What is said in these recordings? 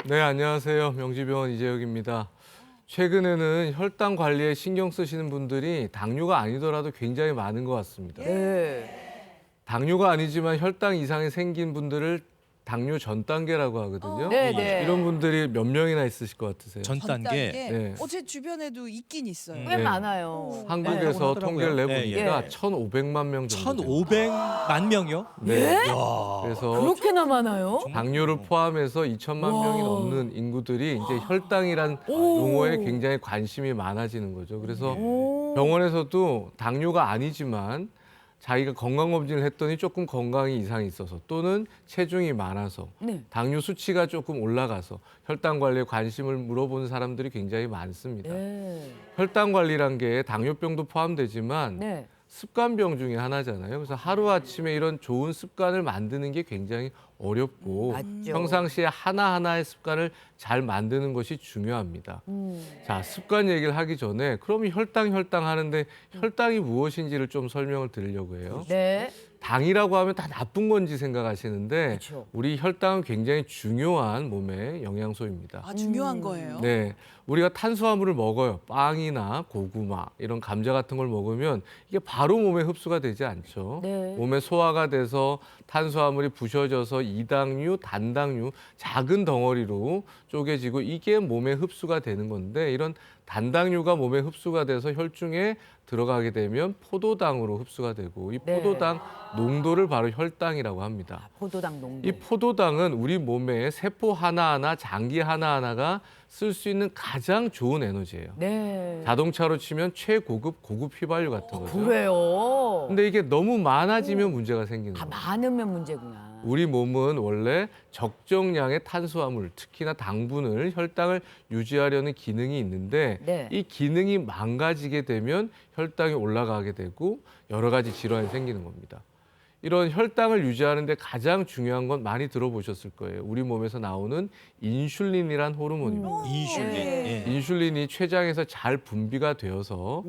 네, 안녕하세요. 명지병원 이재혁입니다. 최근에는 혈당 관리에 신경 쓰시는 분들이 당뇨가 아니더라도 굉장히 많은 것 같습니다. 당뇨가 아니지만 혈당 이상이 생긴 분들을 당뇨 전 단계라고 하거든요. 네. 이런 분들이 몇 명이나 있으실 것 같으세요? 전 단계. 네. 제 주변에도 있긴 있어요. 네. 네. 많아요. 한국에서 통계를 내보니까 예. 1,500만 명 정도 됩니다. 1,500만 명이요? 네. 야. 그래서 그렇게나 많아요? 당뇨를 포함해서 2천만 명이 넘는 인구들이 이제 혈당이란 용어에 굉장히 관심이 많아지는 거죠. 그래서 병원에서도 당뇨가 아니지만 자기가 건강검진을 했더니 조금 건강이 이상이 있어서 또는 체중이 많아서 네. 당뇨 수치가 조금 올라가서 혈당 관리에 관심을 물어보는 사람들이 굉장히 많습니다. 네. 혈당 관리란 게 당뇨병도 포함되지만 네. 습관병 중에 하나잖아요. 그래서 하루아침에 이런 좋은 습관을 만드는 게 굉장히 어렵고 맞죠. 평상시에 하나하나의 습관을 잘 만드는 것이 중요합니다. 자, 습관 얘기를 하기 전에 그럼 혈당 하는데 혈당이 무엇인지를 좀 설명을 드리려고 해요. 네. 당이라고 하면 다 나쁜 건지 생각하시는데 그렇죠. 우리 혈당은 굉장히 중요한 몸의 영양소입니다. 아, 중요한 거예요. 네, 우리가 탄수화물을 먹어요. 빵이나 고구마 이런 감자 같은 걸 먹으면 이게 바로 몸에 흡수가 되지 않죠. 네. 몸에 소화가 돼서 탄수화물이 부셔져서 이당류, 단당류 작은 덩어리로 쪼개지고 이게 몸에 흡수가 되는 건데 이런 단당류가 몸에 흡수가 돼서 혈중에 들어가게 되면 포도당으로 흡수가 되고 이 네. 포도당 농도를 바로 혈당이라고 합니다. 포도당 농도. 이 포도당은 우리 몸의 세포 하나하나, 장기 하나하나가 쓸 수 있는 가장 좋은 에너지예요. 네. 자동차로 치면 최고급 고급 휘발유 같은 거죠. 그래요. 근데 이게 너무 많아지면 문제가 생기는 다 거예요. 많으면 문제구나. 우리 몸은 원래 적정량의 탄수화물, 특히나 당분을 혈당을 유지하려는 기능이 있는데 네. 이 기능이 망가지게 되면 혈당이 올라가게 되고 여러 가지 질환이 생기는 겁니다. 이런 혈당을 유지하는 데 가장 중요한 건 많이 들어보셨을 거예요. 우리 몸에서 나오는 인슐린이란 호르몬입니다. 인슐린. 네. 예. 인슐린이 췌장에서 잘 분비가 되어서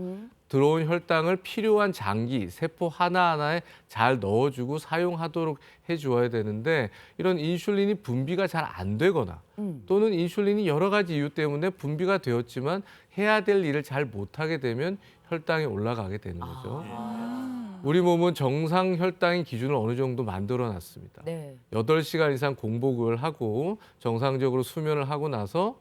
들어온 혈당을 필요한 장기, 세포 하나하나에 잘 넣어주고 사용하도록 해주어야 되는데 이런 인슐린이 분비가 잘 안 되거나 또는 인슐린이 여러 가지 이유 때문에 분비가 되었지만 해야 될 일을 잘 못하게 되면 혈당이 올라가게 되는 거죠. 우리 몸은 정상 혈당의 기준을 어느 정도 만들어 놨습니다. 네. 8시간 이상 공복을 하고 정상적으로 수면을 하고 나서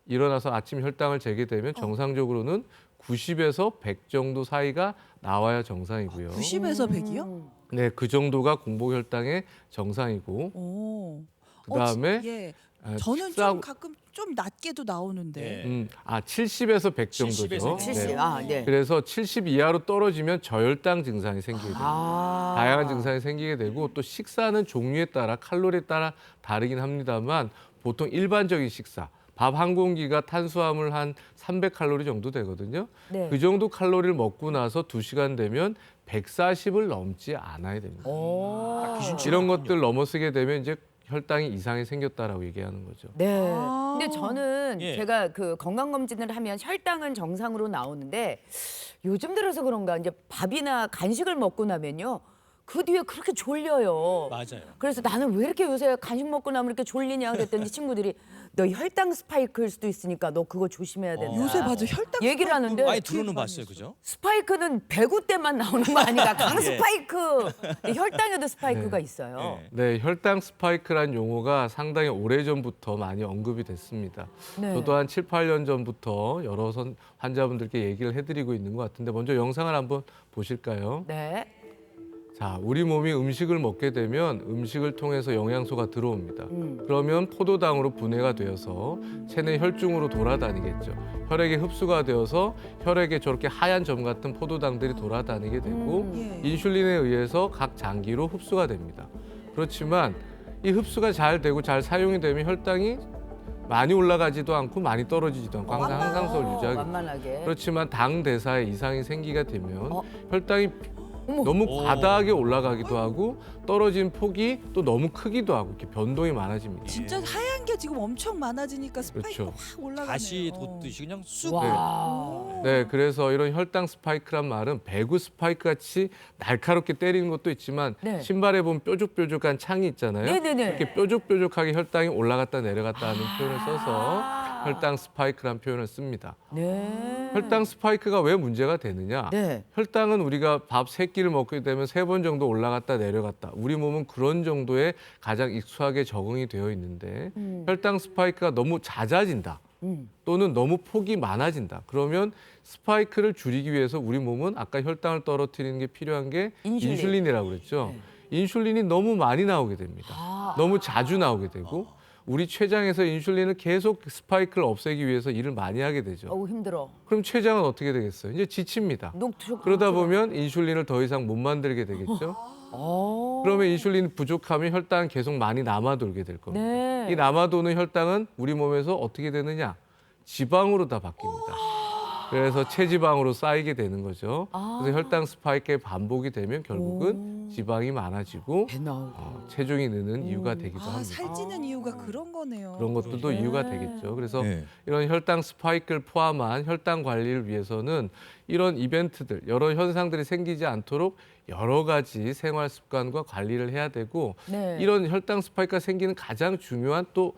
일어나서 아침 혈당을 재게 되면 정상적으로는 90에서 100 정도 사이가 나와야 정상이고요. 90에서 100이요? 네, 그 정도가 공복 혈당의 정상이고 오. 그다음에 예. 아, 저는 식사하고- 좀 가끔 좀 낮게도 나오는데. 네. 70에서 100 정도죠. 70에서 70. 네. 아, 네. 그래서 70 이하로 떨어지면 저혈당 증상이 생기게 됩니다. 아. 다양한 증상이 생기게 되고 또 식사는 종류에 따라 칼로리에 따라 다르긴 합니다만 보통 일반적인 식사 밥 한 공기가 탄수화물 한 300칼로리 정도 되거든요. 네. 그 정도 칼로리를 먹고 나서 2시간 되면 140을 넘지 않아야 됩니다. 오. 이런 것들 넘어서게 되면 이제 혈당이 이상이 생겼다라고 얘기하는 거죠. 네. 아. 근데 저는 예. 제가 그 건강검진을 하면 혈당은 정상으로 나오는데 요즘 들어서 그런가 이제 밥이나 간식을 먹고 나면요. 그 뒤에 그렇게 졸려요. 맞아요. 그래서 나는 왜 이렇게 요새 간식 먹고 나면 이렇게 졸리냐 그랬더니 친구들이 너 혈당 스파이크일 수도 있으니까 너 그거 조심해야 된다. 요새 맞아 혈당 얘기를 하는데 많이 들어는 봤어요, 그죠? 스파이크는 배구 때만 나오는 거 아닌가? 강 예. 스파이크. 혈당에도 스파이크가 있어요. 네, 혈당 스파이크란 용어가 상당히 오래전부터 많이 언급이 됐습니다. 네. 저도 한 7, 8년 전부터 여러 환자분들께 얘기를 해드리고 있는 것 같은데 먼저 영상을 한번 보실까요? 네. 자, 우리 몸이 음식을 먹게 되면 음식을 통해서 영양소가 들어옵니다. 그러면 포도당으로 분해가 되어서 체내 혈중으로 돌아다니겠죠. 혈액에 흡수가 되어서 혈액에 저렇게 하얀 점 같은 포도당들이 돌아다니게 되고 예. 인슐린에 의해서 각 장기로 흡수가 됩니다. 그렇지만 이 흡수가 잘 되고 잘 사용이 되면 혈당이 많이 올라가지도 않고 많이 떨어지지도 않고 항상 항상성을 유지하게 됩니다. 완만하게. 그렇지만 당 대사에 이상이 생기게 되면 어? 혈당이 어머. 너무 오. 과다하게 올라가기도 하고 떨어진 폭이 또 너무 크기도 하고 이렇게 변동이 많아집니다. 진짜 하얀 게 지금 엄청 많아지니까 스파이크가 그렇죠. 확 올라가네요. 다시 돋듯이 그냥 쑥. 와. 네. 네, 그래서 이런 혈당 스파이크란 말은 배구 스파이크 같이 날카롭게 때리는 것도 있지만 네. 신발에 보면 뾰족뾰족한 창이 있잖아요. 네네네. 이렇게 뾰족뾰족하게 혈당이 올라갔다 내려갔다 하는 표현을 써서 혈당 스파이크란 표현을 씁니다. 네. 혈당 스파이크가 왜 문제가 되느냐? 네. 혈당은 우리가 밥 세 끼를 먹게 되면 3번 정도 올라갔다 내려갔다. 우리 몸은 그런 정도에 가장 익숙하게 적응이 되어 있는데 혈당 스파이크가 너무 잦아진다. 또는 너무 폭이 많아진다. 그러면 스파이크를 줄이기 위해서 우리 몸은 아까 혈당을 떨어뜨리는 게 필요한 게 인슐린. 인슐린이라고 그랬죠. 인슐린이 너무 많이 나오게 됩니다. 너무 자주 나오게 되고 우리 췌장에서 인슐린을 계속 스파이크를 없애기 위해서 일을 많이 하게 되죠. 어우 힘들어. 그럼 췌장은 어떻게 되겠어요? 이제 지칩니다. 녹초. 그러다 보면 인슐린을 더 이상 못 만들게 되겠죠. 그러면 인슐린이 부족하면 혈당은 계속 많이 남아돌게 될 겁니다. 네. 이 남아도는 혈당은 우리 몸에서 어떻게 되느냐? 지방으로 다 바뀝니다. 그래서 체지방으로 쌓이게 되는 거죠. 그래서 혈당 스파이크의 반복이 되면 결국은 지방이 많아지고 배 나오고. 체중이 느는 이유가 되기도 아, 합니다. 살찌는 이유가 그런 거네요. 그런 것들도 이유가 되겠죠. 그래서 네. 이런 혈당 스파이크를 포함한 혈당 관리를 위해서는 이런 이벤트들, 여러 현상들이 생기지 않도록 여러 가지 생활 습관과 관리를 해야 되고 네. 이런 혈당 스파이크가 생기는 가장 중요한 또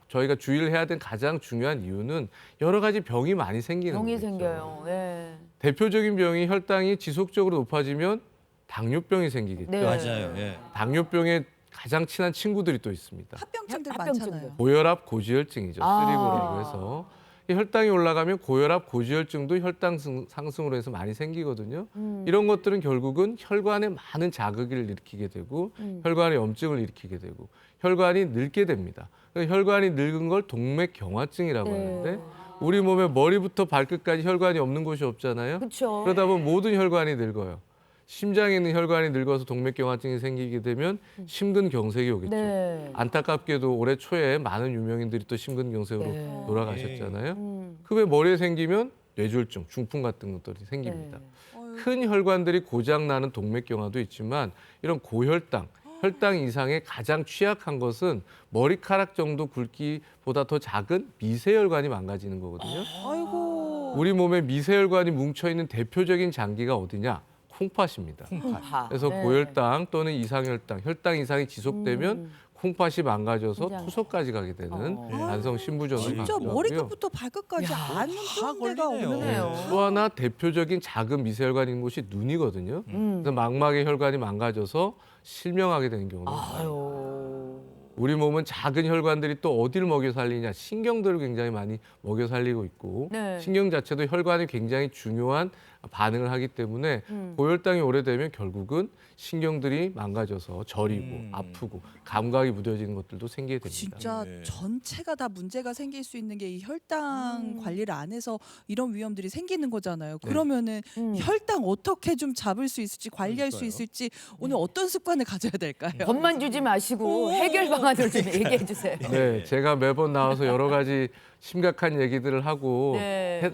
저희가 주의를 해야 되는 가장 중요한 이유는 여러 가지 병이 많이 생기는 병이 거겠죠. 생겨요. 네. 대표적인 병이 혈당이 지속적으로 높아지면 당뇨병이 생기겠죠. 네. 맞아요. 예. 당뇨병에 가장 친한 친구들이 또 있습니다. 합병증들 합병증들. 많잖아요. 고혈압, 고지혈증이죠. 아. 쓰리고라고 해서 이 혈당이 올라가면 고혈압, 고지혈증도 혈당 상승으로 해서 많이 생기거든요. 이런 것들은 결국은 혈관에 많은 자극을 일으키게 되고 혈관에 염증을 일으키게 되고 혈관이 늙게 됩니다. 그래서 혈관이 늙은 걸 동맥경화증이라고 네. 하는데 우리 몸에 머리부터 발끝까지 혈관이 없는 곳이 없잖아요. 그렇죠. 그러다 보면 모든 혈관이 늙어요. 심장에 있는 혈관이 늙어서 동맥경화증이 생기게 되면 심근경색이 오겠죠. 네. 안타깝게도 올해 초에 많은 유명인들이 또 심근경색으로 네. 돌아가셨잖아요. 그 왜 머리에 생기면 뇌졸중, 중풍 같은 것들이 생깁니다. 네. 큰 혈관들이 고장 나는 동맥경화도 있지만 이런 고혈당, 혈당 이상의 가장 취약한 것은 머리카락 정도 굵기보다 더 작은 미세혈관이 망가지는 거거든요. 아이고. 우리 몸에 미세혈관이 뭉쳐 있는 대표적인 장기가 어디냐? 콩팥입니다. 콩팥. 그래서 네. 고혈당 또는 이상혈당, 혈당 이상이 지속되면 콩팥이 망가져서 굉장히. 투석까지 가게 되는 만성 신부전을 진짜 갖고 하고요. 머리끝부터 발끝까지 야, 안 묻는 데가 걸리네요. 없네요. 또 하나 대표적인 작은 미세혈관이 있는 곳이 눈이거든요. 그래서 망막의 혈관이 망가져서 실명하게 되는 경우도 있어요. 아유. 우리 몸은 작은 혈관들이 또 어디를 먹여 살리냐? 신경들을 굉장히 많이 먹여 살리고 있고 네. 신경 자체도 혈관이 굉장히 중요한 반응을 하기 때문에 고혈당이 오래되면 결국은 신경들이 망가져서 저리고 아프고 감각이 무뎌지는 것들도 생기게 됩니다. 진짜 네. 전체가 다 문제가 생길 수 있는 게 이 혈당 관리를 안 해서 이런 위험들이 생기는 거잖아요. 그러면은 혈당 어떻게 좀 잡을 수 있을지 관리할 수 그러니까요. 있을지 오늘 어떤 습관을 가져야 될까요? 법만 주지 마시고 해결 방안을 좀 얘기해 주세요. 네, 제가 매번 나와서 여러 가지 심각한 얘기들을 하고 네.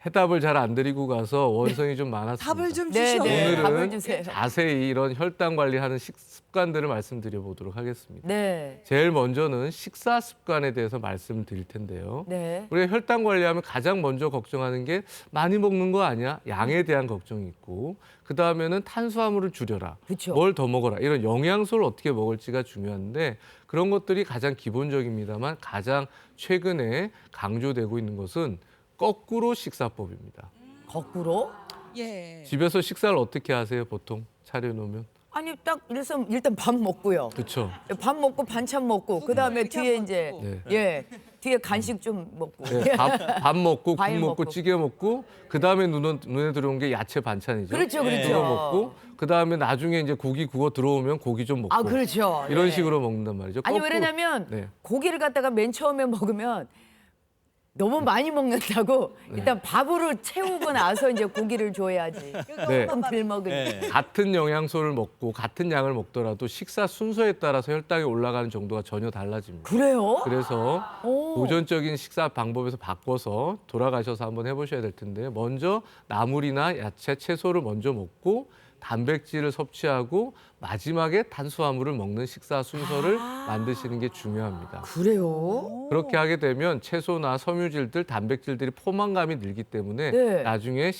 해답을 잘 안 드리고 가서 원성이 좀 많았습니다. 답을 좀 네, 주셔. 네. 답을 오늘은 주세요. 자세히 이런 혈당 관리하는 습관들을 말씀드려 보도록 하겠습니다. 네. 제일 먼저는 식사 습관에 대해서 말씀드릴 텐데요. 네. 우리가 혈당 관리하면 가장 먼저 걱정하는 게 많이 먹는 거 아니야? 양에 대한 걱정이 있고 그 다음에는 탄수화물을 줄여라. 그쵸. 뭘 더 먹어라. 이런 영양소를 어떻게 먹을지가 중요한데 그런 것들이 가장 기본적입니다만 가장 최근에 강조되고 있는 것은 거꾸로 식사법입니다. 거꾸로? 예. 집에서 식사를 어떻게 하세요? 보통 차려놓으면? 아니 딱 일단 밥 먹고요. 그렇죠. 밥 먹고 반찬 먹고 그다음에 뒤에 이제 네. 예 뒤에 간식 좀 먹고 네, 밥 먹고 국 과일 먹고 먹고. 찌개 먹고 그 다음에 눈에 들어온 게 야채 반찬이죠. 그렇죠 네. 그렇죠. 그거 먹고 그 다음에 나중에 이제 고기 구워 들어오면 고기 좀 먹고 아 그렇죠. 이런 네. 식으로 먹는단 말이죠. 아니 거꾸로. 왜냐면 네. 고기를 갖다가 맨 처음에 먹으면 너무 많이 먹는다고 일단 밥으로 채우고 나서 이제 고기를 줘야지. 네. 조금 덜 먹으니. 네. 같은 영양소를 먹고 같은 양을 먹더라도 식사 순서에 따라서 혈당이 올라가는 정도가 전혀 달라집니다. 그래요? 그래서 오. 도전적인 식사 방법에서 바꿔서 돌아가셔서 한번 해보셔야 될 텐데요. 먼저 나물이나 야채, 채소를 먼저 먹고 단백질을 섭취하고 마지막에 탄수화물을 먹는 식사 순서를 만드시는 게 중요합니다. 그래요? 그렇게 하게 되면 채소나 섬유질들, 단백질들이 포만감이 늘기 때문에 네. 나중에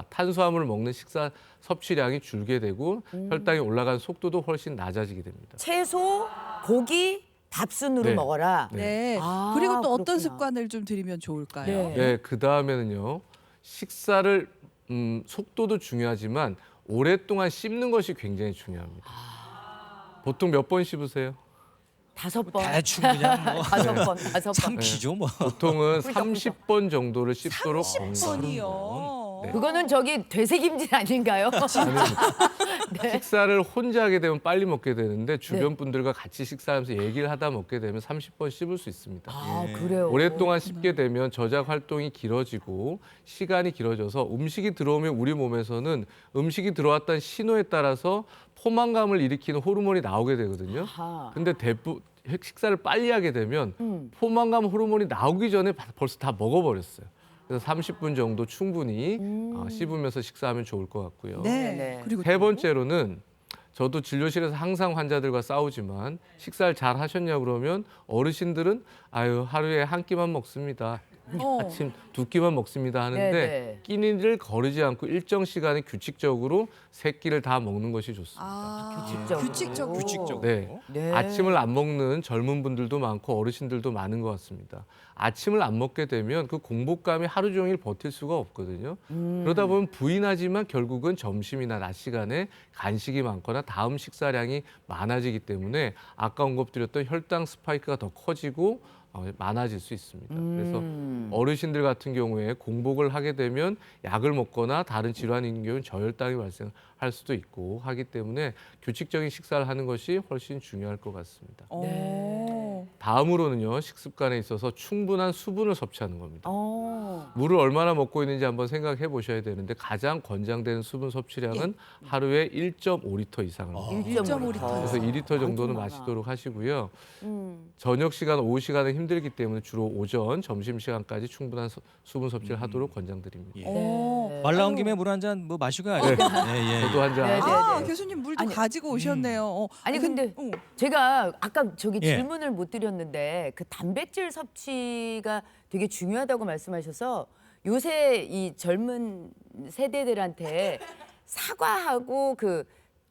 탄수화물을 먹는 식사 섭취량이 줄게 되고 혈당이 올라가는 속도도 훨씬 낮아지게 됩니다. 채소, 고기, 밥순으로 네. 먹어라. 네. 아, 그리고 또 어떤 그렇구나. 습관을 좀 들이면 좋을까요? 네. 네, 그 다음에는요. 식사를 속도도 중요하지만 오랫동안 씹는 것이 굉장히 중요합니다. 보통 몇 번 씹으세요? 5번. 대충 그냥 뭐 5번, 5번. 삼키죠 뭐. 보통은 훌쩍. 30번 정도를 씹도록 30번이요. 네. 그거는 저기 되새김질 아닌가요? 네. 식사를 혼자 하게 되면 빨리 먹게 되는데 주변 분들과 같이 식사하면서 얘기를 하다 먹게 되면 30번 씹을 수 있습니다. 아, 그래요. 오랫동안 씹게 되면 저작 활동이 길어지고 시간이 길어져서 음식이 들어오면 우리 몸에서는 음식이 들어왔다는 신호에 따라서 포만감을 일으키는 호르몬이 나오게 되거든요. 아하. 근데 식사를 빨리 하게 되면 포만감 호르몬이 나오기 전에 벌써 다 먹어버렸어요. 그래서 30분 정도 충분히 씹으면서 식사하면 좋을 것 같고요. 네. 네. 그리고 세 번째로는 저도 진료실에서 항상 환자들과 싸우지만 식사를 잘 하셨냐 그러면 어르신들은 아유 하루에 한 끼만 먹습니다. 아침 2끼만 먹습니다 하는데 네네. 끼니를 거르지 않고 일정 시간에 규칙적으로 3끼를 다 먹는 것이 좋습니다. 규칙적으로. 규칙적으로. 네. 네. 아침을 안 먹는 젊은 분들도 많고 어르신들도 많은 것 같습니다. 아침을 안 먹게 되면 그 공복감이 하루 종일 버틸 수가 없거든요. 그러다 보면 부인하지만 결국은 점심이나 낮 시간에 간식이 많거나 다음 식사량이 많아지기 때문에 아까 언급드렸던 혈당 스파이크가 더 커지고 많아질 수 있습니다. 그래서 어르신들 같은 경우에 공복을 하게 되면 약을 먹거나 다른 질환이 있는 경우는 저혈당이 발생할 수도 있고 하기 때문에 규칙적인 식사를 하는 것이 훨씬 중요할 것 같습니다. 다음으로는요, 식습관에 있어서 충분한 수분을 섭취하는 겁니다. 물을 얼마나 먹고 있는지 한번 생각해 보셔야 되는데 가장 권장되는 수분 섭취량은 하루에 1.5리터 이상을 먹습니다. 1.5리터. 그래서 2리터 정도는 많아. 마시도록 하시고요. 저녁 시간, 오후 시간은 힘들기 때문에 주로 오전, 점심 시간까지 충분한 수분 섭취를 하도록 권장드립니다. 예. 어. 말 나온 아유. 김에 물 한 잔 뭐 마시고 가야죠. 예, 예. 저도 한 잔. 네, 네. 아, 교수님 물도 아니, 가지고 오셨네요. 아니 근데 제가 아까 저기 예. 질문을 못 드렸는데 그 단백질 섭취가 되게 중요하다고 말씀하셔서 요새 이 젊은 세대들한테 사과하고 그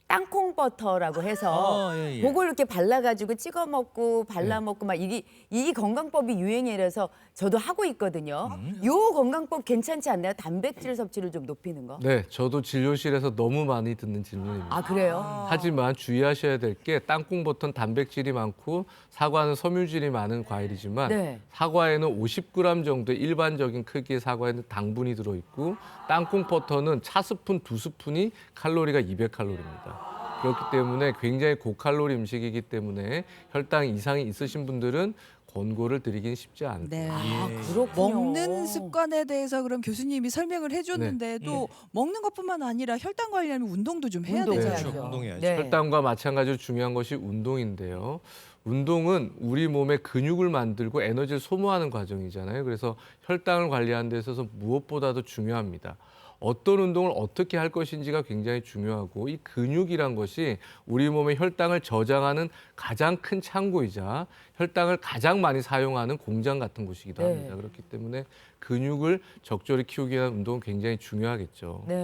땅콩 버터라고 해서 예, 예. 그걸 이렇게 발라가지고 찍어 먹고 발라 먹고 막 이 건강법이 유행이라서 저도 하고 있거든요. 요 건강법 괜찮지 않나요? 단백질 섭취를 좀 높이는 거? 네, 저도 진료실에서 너무 많이 듣는 질문입니다. 아 그래요? 하지만 주의하셔야 될 게 땅콩버터는 단백질이 많고 사과는 섬유질이 많은 과일이지만 네. 사과에는 50g 정도의 일반적인 크기의 사과에는 당분이 들어있고 땅콩버터는 차스푼 2스푼이 칼로리가 200칼로리입니다. 그렇기 때문에 굉장히 고칼로리 음식이기 때문에 혈당 이상이 있으신 분들은 권고를 드리긴 쉽지 않다. 네. 아 예. 그렇군요. 먹는 습관에 대해서 그럼 교수님이 설명을 해줬는데 또 먹는 것뿐만 아니라 혈당 관리하면 운동도 좀 해야 운동 되잖아요. 그렇죠. 운동해야죠. 네. 혈당과 마찬가지로 중요한 것이 운동인데요. 운동은 우리 몸에 근육을 만들고 에너지를 소모하는 과정이잖아요. 그래서 혈당을 관리하는 데 있어서 무엇보다도 중요합니다. 어떤 운동을 어떻게 할 것인지가 굉장히 중요하고 이 근육이란 것이 우리 몸의 혈당을 저장하는 가장 큰 창고이자 혈당을 가장 많이 사용하는 공장 같은 곳이기도 네. 합니다. 그렇기 때문에 근육을 적절히 키우기 위한 운동은 굉장히 중요하겠죠. 네.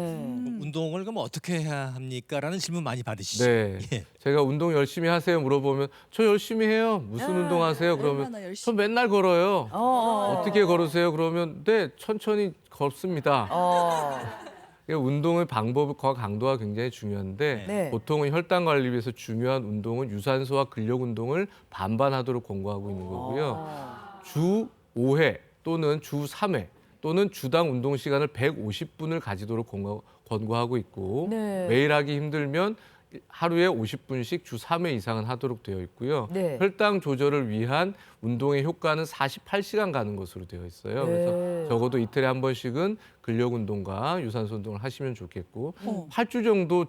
운동을 그럼 어떻게 해야 합니까?라는 질문 많이 받으시죠. 네. 예. 제가 운동 열심히 하세요 물어보면 저 열심히 해요. 무슨 운동하세요? 그러면 얼마나 열심히. 저 맨날 걸어요. 어. 어떻게 걸으세요? 그러면 네, 천천히 걷습니다. 운동의 방법과 강도가 굉장히 중요한데 네. 보통은 혈당 관리 위해서 중요한 운동은 유산소와 근력 운동을 반반하도록 권고하고 있는 거고요. 주 5회 또는 주 3회 또는 주당 운동 시간을 150분을 가지도록 권고하고 있고 네. 매일 하기 힘들면 하루에 50분씩 주 3회 이상은 하도록 되어 있고요. 네. 혈당 조절을 위한 운동의 효과는 48시간 가는 것으로 되어 있어요. 네. 그래서 적어도 이틀에 한 번씩은 근력 운동과 유산소 운동을 하시면 좋겠고 8주 정도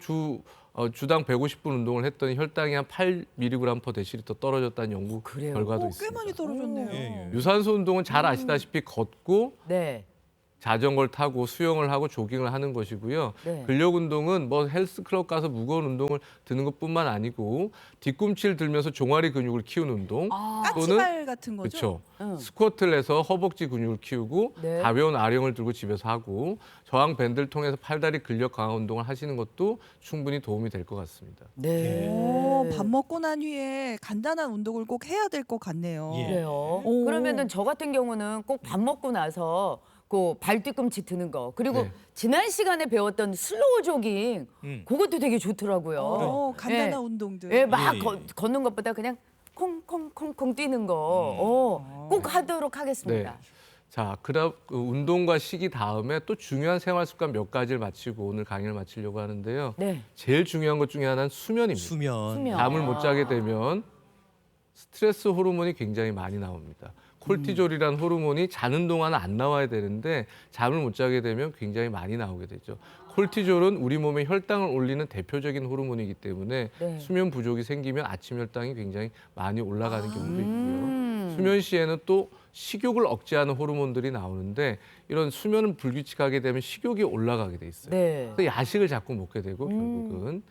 주당 150분 운동을 했더니 혈당이 한 8mg/dL 떨어졌다는 연구 그래요? 결과도 꽤 있습니다. 많이 떨어졌네요. 예, 예. 유산소 운동은 잘 아시다시피 걷고 네. 자전거를 타고 수영을 하고 조깅을 하는 것이고요. 네. 근력 운동은 뭐 헬스클럽 가서 무거운 운동을 드는 것뿐만 아니고 뒤꿈치를 들면서 종아리 근육을 키우는 운동 까치발 같은 거죠? 그렇죠. 응. 스쿼트를 해서 허벅지 근육을 키우고 네. 가벼운 아령을 들고 집에서 하고 저항 밴드를 통해서 팔다리 근력 강화 운동을 하시는 것도 충분히 도움이 될 것 같습니다. 네. 밥 먹고 난 후에 간단한 운동을 꼭 해야 될 것 같네요. 예. 그래요. 오. 그러면은 저 같은 경우는 꼭 밥 먹고 나서 그 발 뒤꿈치 드는 거 그리고 네. 지난 시간에 배웠던 슬로우 조깅 그것도 되게 좋더라고요. 간단한 예. 운동들. 예, 막 예, 예. 걷는 것보다 그냥 콩콩콩콩 뛰는 거 꼭 하도록 하겠습니다. 자, 그럼 그 운동과 식이 다음에 또 중요한 생활 습관 몇 가지를 마치고 오늘 강의를 마치려고 하는데요. 네. 제일 중요한 것 중에 하나는 수면입니다. 수면. 잠을 못 자게 되면 스트레스 호르몬이 굉장히 많이 나옵니다. 콜티졸이라는 호르몬이 자는 동안은 안 나와야 되는데 잠을 못 자게 되면 굉장히 많이 나오게 되죠. 콜티졸은 우리 몸의 혈당을 올리는 대표적인 호르몬이기 때문에 네. 수면 부족이 생기면 아침 혈당이 굉장히 많이 올라가는 경우도 있고요. 수면 시에는 또 식욕을 억제하는 호르몬들이 나오는데 이런 수면을 불규칙하게 되면 식욕이 올라가게 돼 있어요. 네. 그래서 야식을 자꾸 먹게 되고 결국은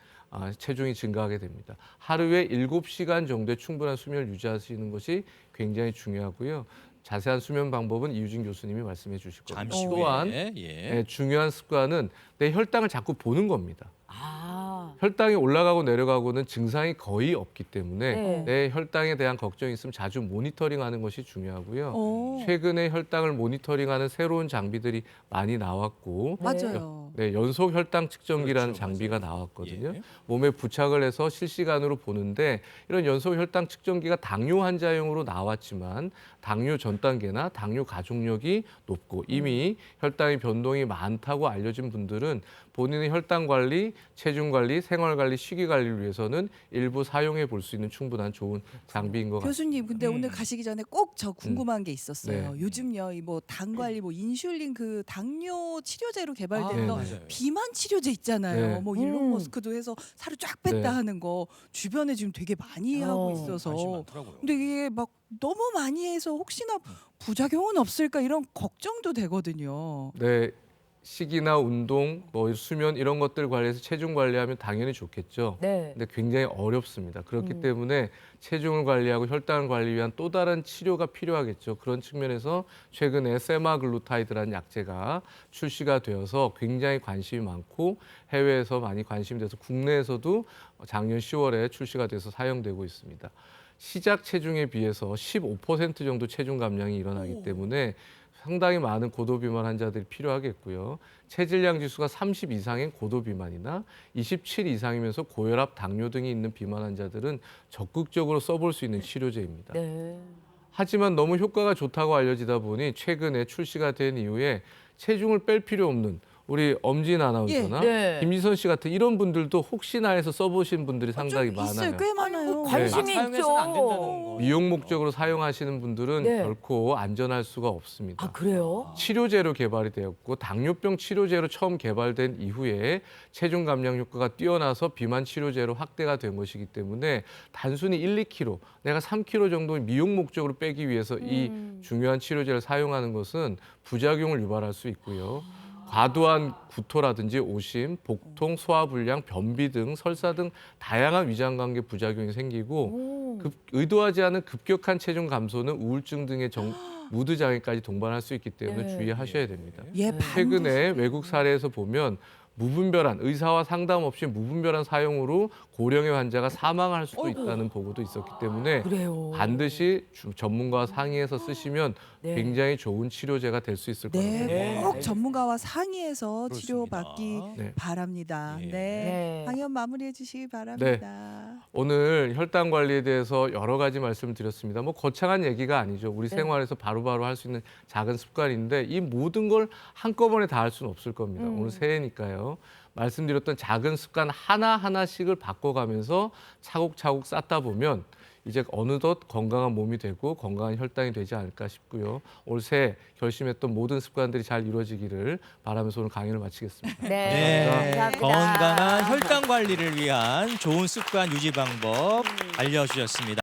체중이 증가하게 됩니다. 하루에 7시간 정도의 충분한 수면을 유지하시는 것이 굉장히 중요하고요. 자세한 수면 방법은 이유진 교수님이 말씀해 주실 겁니다. 잠시 후에 또한 예. 중요한 습관은 내 혈당을 자꾸 보는 겁니다. 아. 혈당이 올라가고 내려가고는 증상이 거의 없기 때문에 네. 내 혈당에 대한 걱정이 있으면 자주 모니터링하는 것이 중요하고요. 오. 최근에 혈당을 모니터링하는 새로운 장비들이 많이 나왔고 맞아요. 네, 연속 혈당 측정기라는 그렇죠, 장비가 맞아요. 나왔거든요. 예. 몸에 부착을 해서 실시간으로 보는데 이런 연속 혈당 측정기가 당뇨 환자용으로 나왔지만 당뇨 전 단계나 당뇨 가족력이 높고 이미 혈당의 변동이 많다고 알려진 분들은 본인의 혈당 관리, 체중 관리, 생활 관리, 식이 관리를 위해서는 일부 사용해 볼 수 있는 충분한 좋은 장비인 것 같습니다. 교수님, 근데 오늘 가시기 전에 꼭 저 궁금한 게 있었어요. 네. 요즘요, 이 뭐 당 관리, 뭐 인슐린 그 당뇨 치료제로 개발된 네, 거 맞아요. 비만 치료제 있잖아요. 네. 뭐 일론 머스크도 해서 살을 쫙 뺐다 네. 하는 거 주변에 지금 되게 많이 하고 있어서. 관심 많더라고요. 근데 이게 막 너무 많이 해서 혹시나 부작용은 없을까 이런 걱정도 되거든요. 네, 식이나 운동, 뭐 수면 이런 것들 관리해서 체중 관리하면 당연히 좋겠죠. 네. 근데 굉장히 어렵습니다. 그렇기 때문에 체중을 관리하고 혈당을 관리 위한 또 다른 치료가 필요하겠죠. 그런 측면에서 최근에 세마글루타이드라는 약제가 출시가 되어서 굉장히 관심이 많고 해외에서 많이 관심이 돼서 국내에서도 작년 10월에 출시가 돼서 사용되고 있습니다. 시작 체중에 비해서 15% 정도 체중 감량이 일어나기 때문에 상당히 많은 고도비만 환자들이 필요하겠고요. 체질량 지수가 30 이상인 고도비만이나 27 이상이면서 고혈압, 당뇨 등이 있는 비만 환자들은 적극적으로 써볼 수 있는 치료제입니다. 네. 하지만 너무 효과가 좋다고 알려지다 보니 최근에 출시가 된 이후에 체중을 뺄 필요 없는 우리 엄진 아나운서나 네. 김지선 씨 같은 이런 분들도 혹시나 해서 써보신 분들이 상당히 좀 있어요. 많아요. 꽤 많아요. 관심이 막 사용해서는 안 된다는 있죠. 거. 미용 목적으로 사용하시는 분들은 네. 결코 안전할 수가 없습니다. 아, 그래요? 치료제로 개발이 되었고 당뇨병 치료제로 처음 개발된 이후에 체중 감량 효과가 뛰어나서 비만 치료제로 확대가 된 것이기 때문에 단순히 1, 2kg, 내가 3kg 정도 미용 목적으로 빼기 위해서 이 중요한 치료제를 사용하는 것은 부작용을 유발할 수 있고요. 과도한 구토라든지 오심, 복통, 소화불량, 변비 등 설사 등 다양한 위장관계 부작용이 생기고 의도하지 않은 급격한 체중 감소는 우울증 등의 무드 장애까지 동반할 수 있기 때문에 네. 주의하셔야 됩니다. 예, 최근에 외국 사례에서 보면 무분별한 의사와 상담 없이 무분별한 사용으로 고령의 환자가 사망할 수도 있다는 보고도 있었기 때문에 그래요. 반드시 전문가와 상의해서 쓰시면 네. 굉장히 좋은 치료제가 될 수 있을 겁니다. 네, 꼭 네. 전문가와 상의해서 그렇습니다. 치료받기 네. 바랍니다. 예. 네. 네. 강연 마무리해 주시기 바랍니다. 오늘 혈당 관리에 대해서 여러 가지 말씀을 드렸습니다. 뭐 거창한 얘기가 아니죠. 우리 생활에서 바로바로 할 수 있는 작은 습관인데 이 모든 걸 한꺼번에 다 할 수는 없을 겁니다. 오늘 새해니까요. 말씀드렸던 작은 습관 하나하나씩을 바꿔가면서 차곡차곡 쌓다 보면 이제 어느덧 건강한 몸이 되고 건강한 혈당이 되지 않을까 싶고요. 올 새해 결심했던 모든 습관들이 잘 이루어지기를 바라면서 오늘 강연을 마치겠습니다. 네. 감사합니다. 건강한 혈당 관리를 위한 좋은 습관 유지 방법 알려주셨습니다.